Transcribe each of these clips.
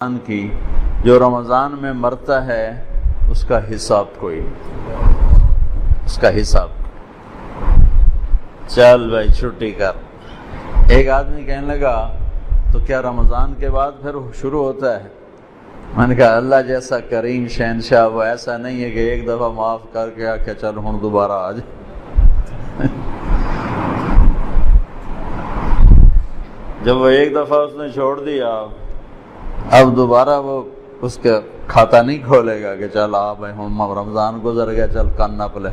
کی جو رمضان میں مرتا ہے اس کا حساب کوئی نہیں، اس کا حساب چل بھائی چھٹی کر۔ ایک آدمی کہنے لگا تو کیا رمضان کے بعد پھر شروع ہوتا ہے؟ میں نے کہا اللہ جیسا کریم شہنشاہ وہ ایسا نہیں ہے کہ ایک دفعہ معاف کر کے کہ چل ہوں دوبارہ آ جائے۔ جب وہ ایک دفعہ اس نے چھوڑ دیا اب دوبارہ وہ اس کا کھاتا نہیں کھولے گا کہ چل آ بھائی ہوں رمضان گزر گیا چل کان نہ پلے۔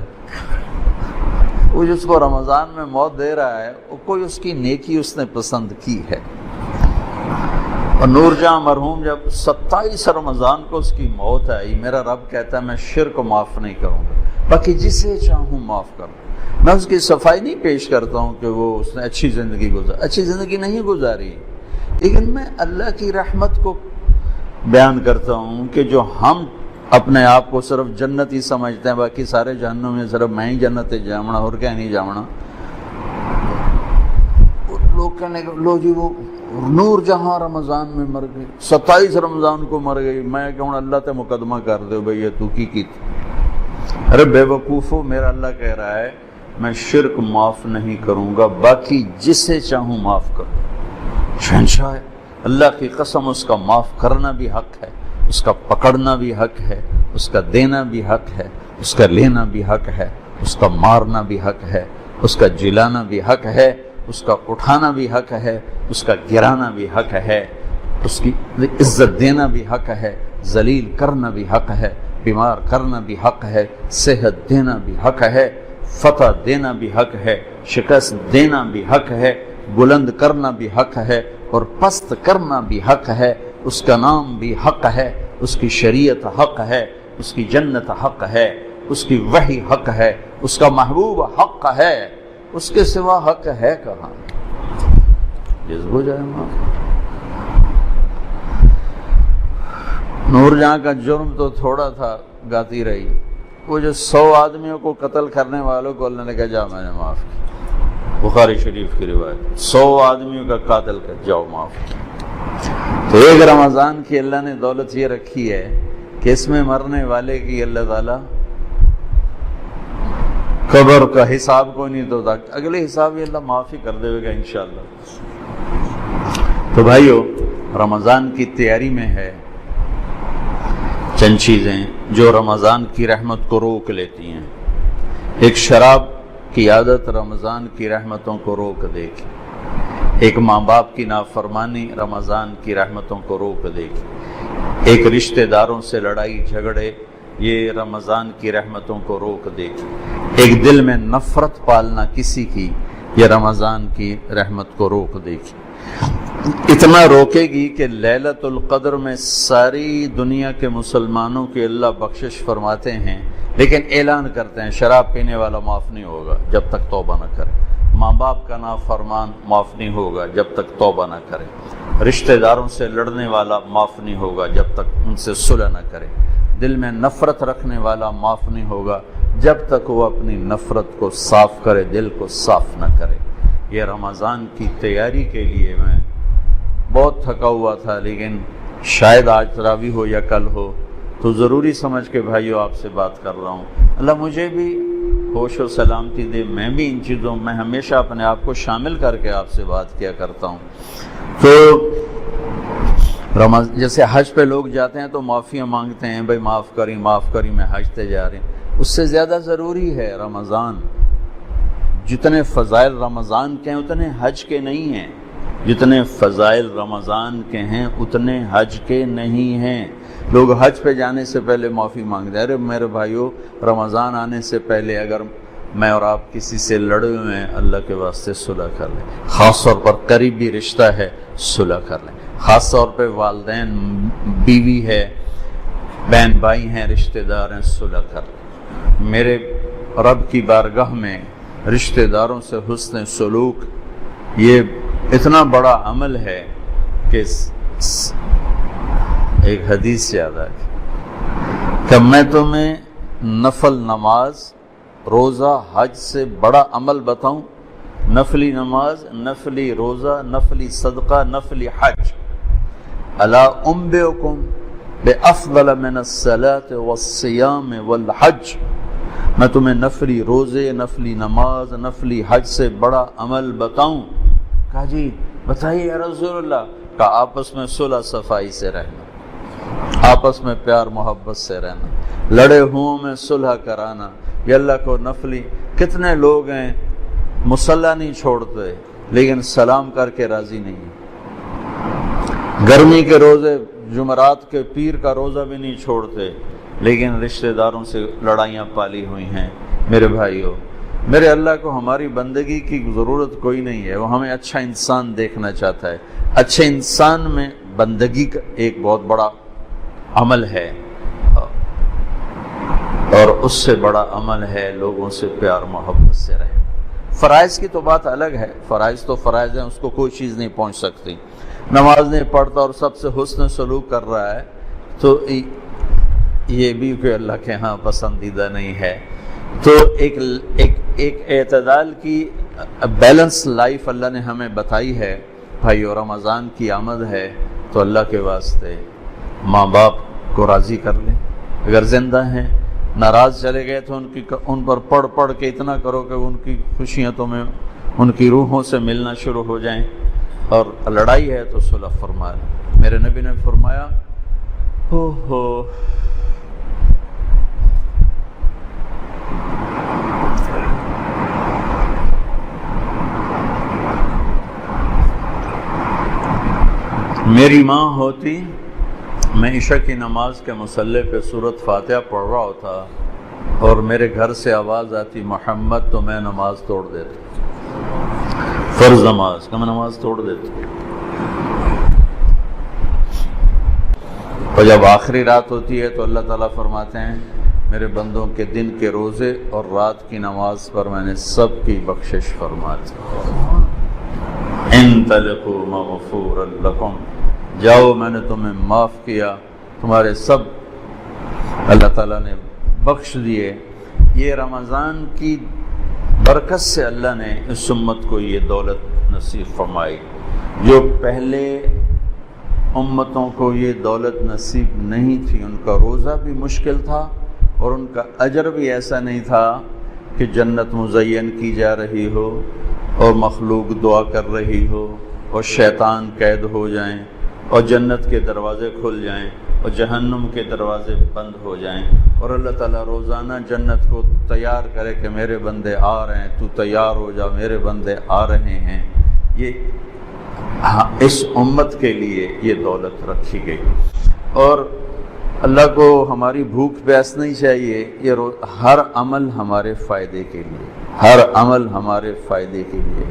وہ جس کو رمضان میں موت دے رہا ہے وہ کوئی اس کی نیکی اس نے پسند کی ہے۔ اور نور جہاں مرحوم جب 27 رمضان کو اس کی موت آئی، میرا رب کہتا ہے میں شرک معاف نہیں کروں گا، باقی جسے چاہوں معاف کروں۔ میں اس کی صفائی نہیں پیش کرتا ہوں کہ وہ اس نے اچھی زندگی گزاری، اچھی زندگی نہیں گزاری، لیکن میں اللہ کی رحمت کو بیان کرتا ہوں کہ جو ہم اپنے آپ کو صرف جنتی سمجھتے ہیں، باقی سارے جہنم میں صرف میں ہی جنت جاؤنا اور کیا نہیں جاؤنا۔ لوگ کہنے کہ لو جی وہ نور جہاں رمضان میں مر گئی، 27 رمضان کو مر گئی، میں کہوں اللہ تے مقدمہ کر دے بھئی یہ تو کی تھی۔ ارے بے وقوفو، میرا اللہ کہہ رہا ہے میں شرک معاف نہیں کروں گا، باقی جسے چاہوں معاف کروں۔ شہنشاہ ہے اللہ کی قسم، اس کا معاف کرنا بھی حق ہے، اس کا پکڑنا بھی حق ہے، اس کا دینا بھی حق ہے، اس کا لینا بھی حق ہے، اس کا مارنا بھی حق ہے، اس کا جلانا بھی حق ہے، اس کا اٹھانا بھی حق ہے، اس کا گرانا بھی حق ہے، اس کی عزت دینا بھی حق ہے، ذلیل کرنا بھی حق ہے، بیمار کرنا بھی حق ہے، صحت دینا بھی حق ہے، فتح دینا بھی حق ہے، شکست دینا بھی حق ہے، بلند کرنا بھی حق ہے اور پست کرنا بھی حق ہے۔ اس کا نام بھی حق ہے، اس کی شریعت حق ہے، اس کی جنت حق ہے، اس کی وحی حق ہے، اس کا محبوب حق ہے، اس کے سوا حق ہے کہاں؟ جذب ہو جائے معاف۔ نور جہاں کا جرم تو تھوڑا تھا، گاتی رہی، وہ جو 100 آدمیوں کو قتل کرنے والوں کو اللہ نے کہا جا میں نے معاف کیا۔ بخاری شریف کی روایت، 100 آدمیوں کا قاتل کر جاؤ معاف کیا۔ تو ایک رمضان کی اللہ نے دولت یہ رکھی ہے کہ اس میں مرنے والے کی اللہ تعالیٰ قبر کا حساب کو نہیں تو اگلے حساب یہ اللہ معافی کر دے گا انشاءاللہ۔ تو بھائیو رمضان کی تیاری میں ہے چند چیزیں جو رمضان کی رحمت کو روک لیتی ہیں۔ ایک شراب کی عادت رمضان کی رحمتوں کو روک دے گی، ایک ماں باپ کی نافرمانی رمضان کی رحمتوں کو روک دے گی، ایک رشتہ داروں سے لڑائی جھگڑے یہ رمضان کی رحمتوں کو روک دے گی، ایک دل میں نفرت پالنا کسی کی یہ رمضان کی رحمت کو روک دے گی۔ اتنا روکے گی کہ لیلۃ القدر میں ساری دنیا کے مسلمانوں کی اللہ بخشش فرماتے ہیں، لیکن اعلان کرتے ہیں شراب پینے والا معاف نہیں ہوگا جب تک توبہ نہ کرے، ماں باپ کا نافرمان معاف نہیں ہوگا جب تک توبہ نہ کرے، رشتہ داروں سے لڑنے والا معاف نہیں ہوگا جب تک ان سے صلح نہ کرے، دل میں نفرت رکھنے والا معاف نہیں ہوگا جب تک وہ اپنی نفرت کو صاف کرے، دل کو صاف نہ کرے۔ یہ رمضان کی تیاری کے لیے میں بہت تھکا ہوا تھا، لیکن شاید آج تراویح ہو یا کل ہو تو ضروری سمجھ کے بھائیو آپ سے بات کر رہا ہوں۔ اللہ مجھے بھی ہوش و سلامتی دے، میں بھی ان چیزوں میں ہمیشہ اپنے آپ کو شامل کر کے آپ سے بات کیا کرتا ہوں۔ تو جیسے حج پہ لوگ جاتے ہیں تو معافیاں مانگتے ہیں، بھائی معاف کری میں حج تے جا رہے ہیں، اس سے زیادہ ضروری ہے رمضان۔ جتنے فضائل رمضان کے ہیں اتنے حج کے نہیں ہیں، جتنے فضائل رمضان کے ہیں اتنے حج کے نہیں ہیں۔ لوگ حج پہ جانے سے پہلے معافی مانگتے ہیں، ارے میرے بھائیو رمضان آنے سے پہلے اگر میں اور آپ کسی سے لڑے ہوئے ہیں اللہ کے واسطے صلح کر لیں، خاص طور پر قریبی رشتہ ہے صلح کر لیں، خاص طور پہ والدین بیوی ہے بہن بھائی ہیں رشتہ دار ہیں صلح کر لیں۔ میرے رب کی بارگاہ میں رشتہ داروں سے حسن سلوک یہ اتنا بڑا عمل ہے کہ ایک حدیث یاد آئی کہ میں تمہیں نفل نماز روزہ حج سے بڑا عمل بتاؤں؟ نفلی نماز، نفلی روزہ، نفلی صدقہ، نفلی حج، الا انبئکم بافضل من الصلاۃ والصیام والحج، میں تمہیں نفلی روزے، نفلی نماز، نفلی حج سے بڑا عمل بتاؤں؟ کہا جی بتائیے یا رسول اللہ۔ کہا آپس میں صلح صفائی سے رہنا، آپس میں پیار محبت سے رہنا، لڑے ہوں میں صلح کرانا۔ یہ اللہ کو نفلی، کتنے لوگ ہیں مصلی نہیں چھوڑتے لیکن سلام کر کے راضی نہیں ہیں، گرمی کے روزے، جمعرات کے پیر کا روزہ بھی نہیں چھوڑتے لیکن رشتہ داروں سے لڑائیاں پالی ہوئی ہیں۔ میرے بھائیو، میرے اللہ کو ہماری بندگی کی ضرورت کوئی نہیں ہے، وہ ہمیں اچھا انسان دیکھنا چاہتا ہے۔ اچھے انسان میں بندگی کا ایک بہت بڑا عمل ہے، اور اس سے بڑا عمل ہے لوگوں سے پیار محبت سے رہے۔ فرائض کی تو بات الگ ہے، فرائض تو فرائض ہیں، اس کو کوئی چیز نہیں پہنچ سکتی۔ نماز نہیں پڑھتا اور سب سے حسن سلوک کر رہا ہے تو یہ بھی کوئی اللہ کے ہاں پسندیدہ نہیں ہے۔ تو ایک اعتدال کی بیلنس لائف اللہ نے ہمیں بتائی ہے۔ بھائیو، رمضان کی آمد ہے تو اللہ کے واسطے ماں باپ کو راضی کر لیں، اگر زندہ ہیں۔ ناراض چلے گئے تو ان پر پڑھ کے اتنا کرو کہ ان کی خوشیاں تمہیں ان کی روحوں سے ملنا شروع ہو جائیں، اور لڑائی ہے تو صلح فرما لیں۔ میرے نبی نے فرمایا میری ماں ہوتی، میں عشاء کی نماز کے مصلی پہ سورۃ فاتحہ پڑھ رہا ہوتا اور میرے گھر سے آواز آتی محمد، تو میں نماز توڑ دیتا، فرض نماز کا میں نماز توڑ دیتا۔ اور جب آخری رات ہوتی ہے تو اللہ تعالیٰ فرماتے ہیں میرے بندوں کے دن کے روزے اور رات کی نماز پر میں نے سب کی بخشش فرما دی۔ انطلقوا مغفورا لکم، جاؤ میں نے تمہیں معاف کیا، تمہارے سب اللہ تعالیٰ نے بخش دیے۔ یہ رمضان کی برکت سے اللہ نے اس امت کو یہ دولت نصیب فرمائی، جو پہلے امتوں کو یہ دولت نصیب نہیں تھی۔ ان کا روزہ بھی مشکل تھا اور ان کا اجر بھی ایسا نہیں تھا کہ جنت مزین کی جا رہی ہو اور مخلوق دعا کر رہی ہو اور شیطان قید ہو جائیں اور جنت کے دروازے کھل جائیں اور جہنم کے دروازے بند ہو جائیں، اور اللہ تعالیٰ روزانہ جنت کو تیار کرے کہ میرے بندے آ رہے ہیں، تو تیار ہو جا، میرے بندے آ رہے ہیں۔ یہ اس امت کے لیے یہ دولت رکھی گئی، اور اللہ کو ہماری بھوک پیاس نہیں چاہیے، یہ ہر عمل ہمارے فائدے کے لیے، ہر عمل ہمارے فائدے کے لیے۔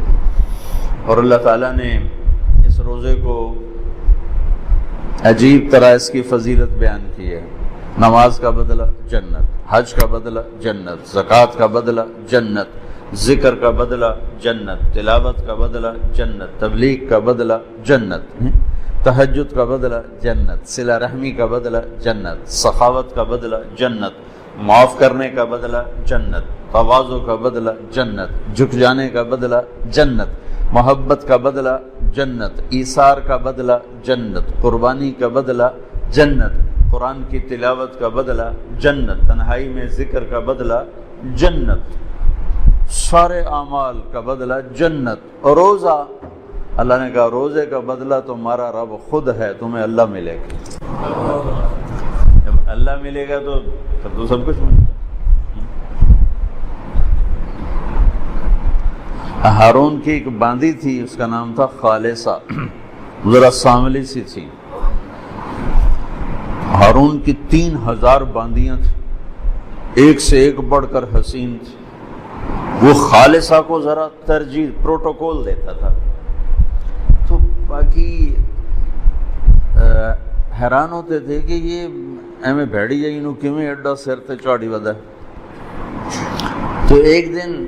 اور اللہ تعالیٰ نے اس روزے کو عجیب طرح اس کی فضیلت بیان کی ہے۔ نماز کا بدلہ جنت، حج کا بدلہ جنت، زکوٰۃ کا بدلہ جنت، ذکر کا بدلہ جنت، تلاوت کا بدلہ جنت، تبلیغ کا بدلہ جنت، تہجد کا بدلہ جنت، صلہ رحمی کا بدلہ جنت، سخاوت کا بدلہ جنت، معاف کرنے کا بدلہ جنت، تواضع کا بدلہ جنت، جھک جانے کا بدلہ جنت، محبت کا بدلہ جنت، ایثار کا بدلہ جنت، قربانی کا بدلہ جنت، قرآن کی تلاوت کا بدلہ جنت، تنہائی میں ذکر کا بدلہ جنت، سارے اعمال کا بدلہ جنت۔ اور روزہ، اللہ نے کہا روزے کا بدلہ تمہارا رب خود ہے، تمہیں اللہ ملے گا۔ جب اللہ ملے گا تو سب کچھ ملے گا۔ ہارون کی ایک باندی تھی، اس کا نام تھا خالصہ، ذرا سانولی سی تھی۔ ہارون کی 3000 باندیاں تھیں، ایک سے ایک بڑھ کر حسین تھی۔ وہ خالصہ کو ذرا ترجیح، پروٹوکول دیتا تھا، تو باقی حیران ہوتے تھے کہ یہ ایویں بھیڑی جائی نو کیویں ایڈا سر تے چاڑی ودا۔ تو ایک دن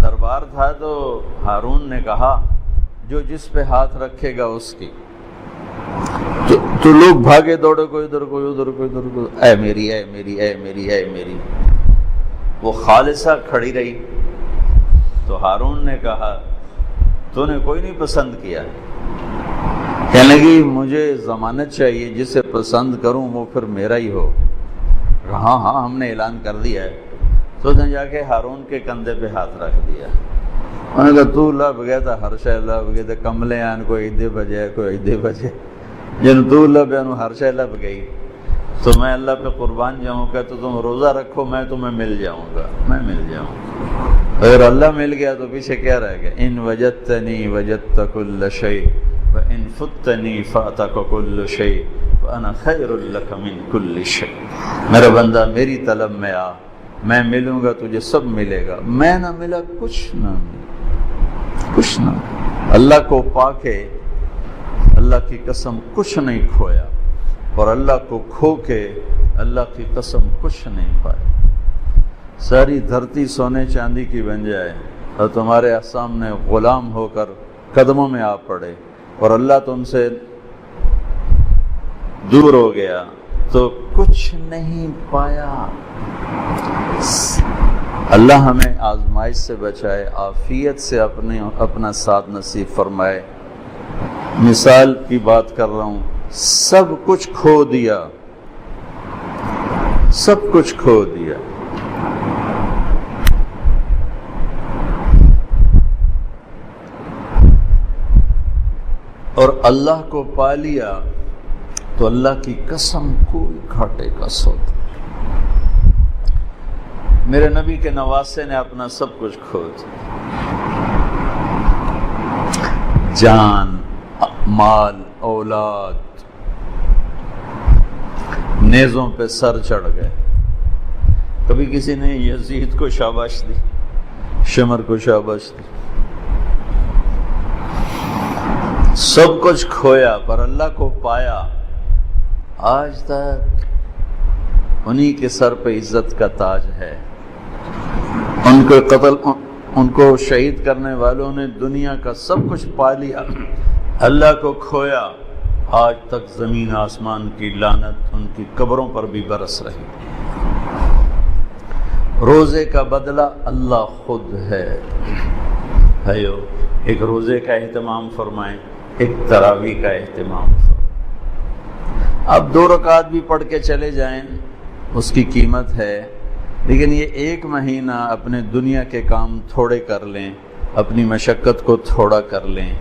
دربار تھا تو ہارون نے کہا جو جس پہ ہاتھ رکھے گا اس کی، تو لوگ بھاگے دوڑے، کوئی ادھر کوئی ادھر کوئی ادھر، کوئی اے میری اے میری اے میری اے میری۔ وہ خالصہ کھڑی رہی تو ہارون نے کہا تو نے کوئی نہیں پسند کیا؟ کہنے لگی مجھے ضمانت چاہیے، جسے پسند کروں وہ پھر میرا ہی ہو۔ ہاں ہاں ہم نے اعلان کر دیا ہے۔ تو اس نے جا کے ہارون کے کندھے پہ ہاتھ رکھ دیا۔ انہوں نے کہا تو لب گیا تھا ہر شے لب گئے تھے، کملے آن کوئی ایدے بجے کوئی ایدے بجے، جن تو لب ہے ہر شے لب گئی۔ تو میں اللہ پہ قربان جاؤں گا، تو تم روزہ رکھو، میں تمہیں مل جاؤں گا، میں مل جاؤں گا۔ اگر اللہ مل گیا تو پیچھے کیا رہ گیا؟ ان وجدتنی وجدت کل شیء وان فتنی فاتک کل شیء وانا خیر لک من کل شیء۔ میرا بندہ میری طلب میں آ، میں ملوں گا تجھے سب ملے گا، میں نہ ملا کچھ نہ ملا، کچھ نہ۔ اللہ کو پا کے اللہ کی قسم کچھ نہیں کھویا، اور اللہ کو کھو کے اللہ کی قسم کچھ نہیں پایا۔ ساری دھرتی سونے چاندی کی بن جائے اور تمہارے سامنے غلام ہو کر قدموں میں آ پڑے، اور اللہ تم سے دور ہو گیا تو کچھ نہیں پایا۔ اللہ ہمیں آزمائش سے بچائے، عافیت سے اپنا ساتھ نصیب فرمائے۔ مثال کی بات کر رہا ہوں، سب کچھ کھو دیا، سب کچھ کھو دیا، اور اللہ کو پا لیا تو اللہ کی قسم کوئی گھاٹے کا سودا۔ میرے نبی کے نواسے نے اپنا سب کچھ کھو دیا، جان، مال، اولاد، نیزوں پہ سر چڑھ گئے۔ کبھی کسی نے یزید کو شاباش دی، شمر کو شاباش دی، سب کچھ کھویا پر اللہ کو پایا۔ آج تک انہی کے سر پہ عزت کا تاج ہے۔ ان کو شہید کرنے والوں نے دنیا کا سب کچھ پا لیا، اللہ کو کھویا۔ آج تک زمین آسمان کی لعنت ان کی قبروں پر بھی برس رہی۔ روزے کا بدلہ اللہ خود ہے۔ بھائیو، ایک روزے کا اہتمام فرمائیں، ایک تراویح کا اہتمام فرمائیں۔ آپ 2 رکعت بھی پڑھ کے چلے جائیں، اس کی قیمت ہے، لیکن یہ 1 مہینہ اپنے دنیا کے کام تھوڑے کر لیں، اپنی مشقت کو تھوڑا کر لیں،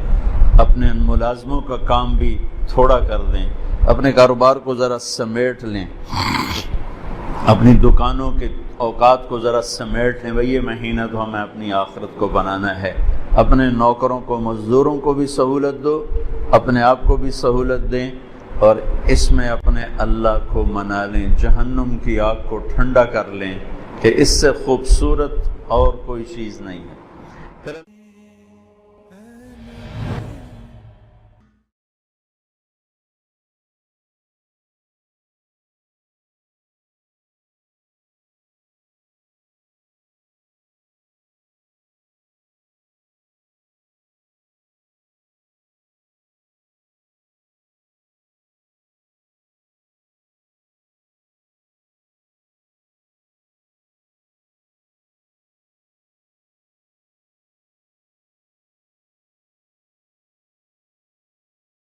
اپنے ملازموں کا کام بھی تھوڑا کر دیں، اپنے کاروبار کو ذرا سمیٹ لیں، اپنی دکانوں کے اوقات کو ذرا سمیٹ لیں۔ بھئی یہ مہینہ تو ہمیں اپنی آخرت کو بنانا ہے۔ اپنے نوکروں کو، مزدوروں کو بھی سہولت دو، اپنے آپ کو بھی سہولت دیں، اور اس میں اپنے اللہ کو منا لیں، جہنم کی آگ کو ٹھنڈا کر لیں کہ اس سے خوبصورت اور کوئی چیز نہیں ہے۔